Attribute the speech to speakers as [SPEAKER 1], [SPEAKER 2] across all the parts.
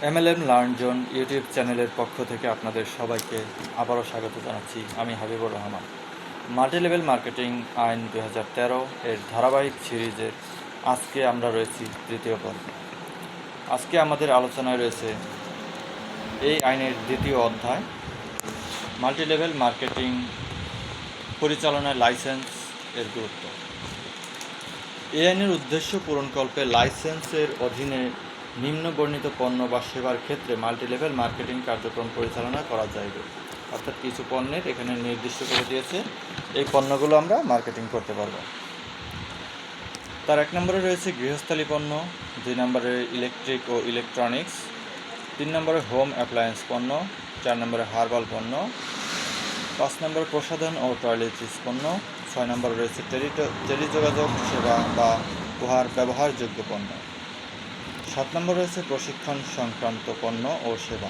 [SPEAKER 1] MLM learn zone YouTube চ্যানেলের পক্ষ থেকে আপনাদের সবাইকে আবারও স্বাগত জানাচ্ছি। আমি Habibur Rahman. Multi level marketing আইন 2013 এর ধারাবাহিক সিরিজের আজকে আমরা রয়েছি তৃতীয় পর্বে। আজকে আমাদের আলোচনায় রয়েছে এই আইনের দ্বিতীয় অধ্যায়, মাল্টি লেভেল মার্কেটিং পরিচালনায় লাইসেন্স এর গুরুত্ব। এই আইনের উদ্দেশ্য পূরণকল্পে লাইসেন্সের অধীনে নিম্ন বর্ণিত পণ্য বা সেবার ক্ষেত্রে মাল্টিলেভেল মার্কেটিং কার্যক্রম পরিচালনা করা যাইবে। অর্থাৎ কিছু পণ্যের এখানে নির্দিষ্ট করে দিয়েছে এই পণ্যগুলো আমরা মার্কেটিং করতে পারবো। তার 1 নম্বরে রয়েছে গৃহস্থালী পণ্য, 2 নম্বরে ইলেকট্রিক ও ইলেকট্রনিক্স, 3 নম্বরে হোম অ্যাপ্লায়েন্স পণ্য, 4 নম্বরে হার্বাল পণ্য, 5 নম্বরে প্রসাধন ও টয়লেট্রিজ পণ্য, 6 নম্বরে রয়েছে টেলিযোগাযোগ সেবা বা উহার ব্যবহারযোগ্য পণ্য, 7 নম্বরে রয়েছে প্রশিক্ষণ সংক্রান্ত পণ্য ও সেবা,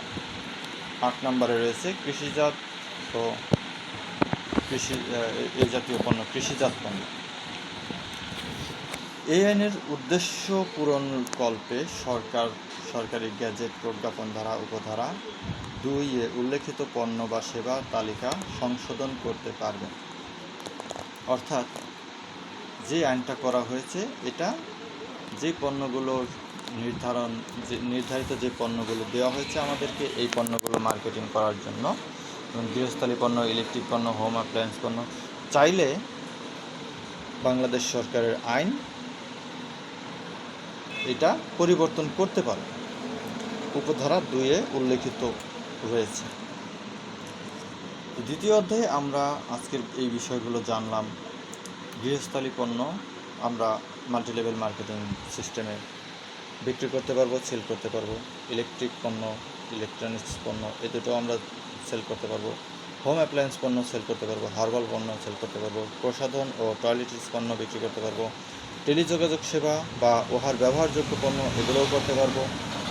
[SPEAKER 1] 8 নম্বরে রয়েছে কৃষিজাত ও এই জাতীয় পণ্য, কৃষিজাত পণ্য। এই আইনের উদ্দেশ্য পূরণকল্পে সরকারি গ্যাজেট প্রজ্ঞাপন ধারা উপধারা 2 উল্লেখিত পণ্য বা সেবা তালিকা সংশোধন করতে পারবে। অর্থাৎ যে আইনটা করা হয়েছে এটা যে পণ্যগুলোর নির্ধারিত যে পণ্যগুলো দেওয়া হয়েছে আমাদেরকে এই পণ্যগুলো মার্কেটিং করার জন্য, গৃহস্থালী পণ্য, ইলেকট্রিক পণ্য, হোম অ্যাপ্লায়েন্স পণ্য, চাইলে বাংলাদেশ সরকারের আইন এটা পরিবর্তন করতে পারে, উপধারা 2 উল্লেখিত রয়েছে। দ্বিতীয় অধ্যায়ে আমরা আজকের এই বিষয়গুলো জানলাম। গৃহস্থালী পণ্য আমরা মাল্টিলেভেল মার্কেটিং সিস্টেমে বিক্রি করতে পারবো, সেল করতে পারবো। ইলেকট্রিক পণ্য, ইলেকট্রনিক্স পণ্য এই দুটো আমরা সেল করতে পারবো। হোম অ্যাপ্লায়েন্স পণ্য সেল করতে পারবো, হার্বাল পণ্য সেল করতে পারবো, প্রসাধন ও টয়লেট্রিজ পণ্য বিক্রি করতে পারবো, টেলিযোগাযোগ সেবা বা উহার ব্যবহারযোগ্য পণ্য এগুলোও করতে পারবো,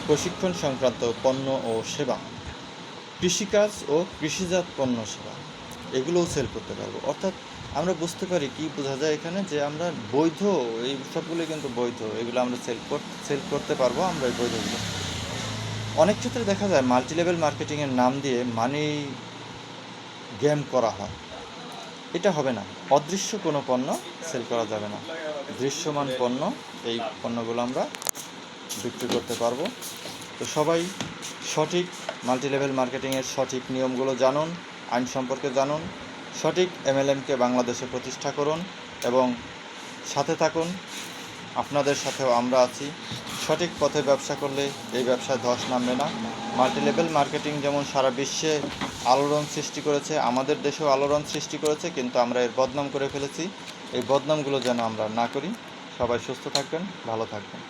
[SPEAKER 1] প্রশিক্ষণ সংক্রান্ত পণ্য ও সেবা, কৃষিকাজ ও কৃষিজাত পণ্য সেবা এগুলোও সেল করতে পারবো। অর্থাৎ আমরা বুঝতে পারি কি বোঝা যায় এখানে, যে আমরা বৈধ, এই সবগুলো কিন্তু বৈধ, এগুলো আমরা সেল করতে পারবো আমরা এই বৈধগুলো। অনেক ক্ষেত্রে দেখা যায় মাল্টিলেভেল মার্কেটিংয়ের নাম দিয়ে মানি গেম করা হয়, এটা হবে না। অদৃশ্য কোনো পণ্য সেল করা যাবে না, দৃশ্যমান পণ্য, এই পণ্যগুলো আমরা বিক্রি করতে পারবো। তো সবাই সঠিক মাল্টিলেভেল মার্কেটিংয়ের সঠিক নিয়মগুলো জানুন, আইন সম্পর্কে জানুন, সঠিক MLMকে বাংলাদেশে প্রতিষ্ঠা করুন এবং সাথে থাকুন। আপনাদের সাথেও আমরা আছি। সঠিক পথে ব্যবসা করলে এই ব্যবসায় ধস নামবে না। মাল্টিলেভেল মার্কেটিং যেমন সারা বিশ্বে আলোড়ন সৃষ্টি করেছে, আমাদের দেশেও আলোড়ন সৃষ্টি করেছে, কিন্তু আমরা এর বদনাম করে ফেলেছি। এই বদনামগুলো যেন আমরা না করি। সবাই সুস্থ থাকবেন, ভালো থাকবেন।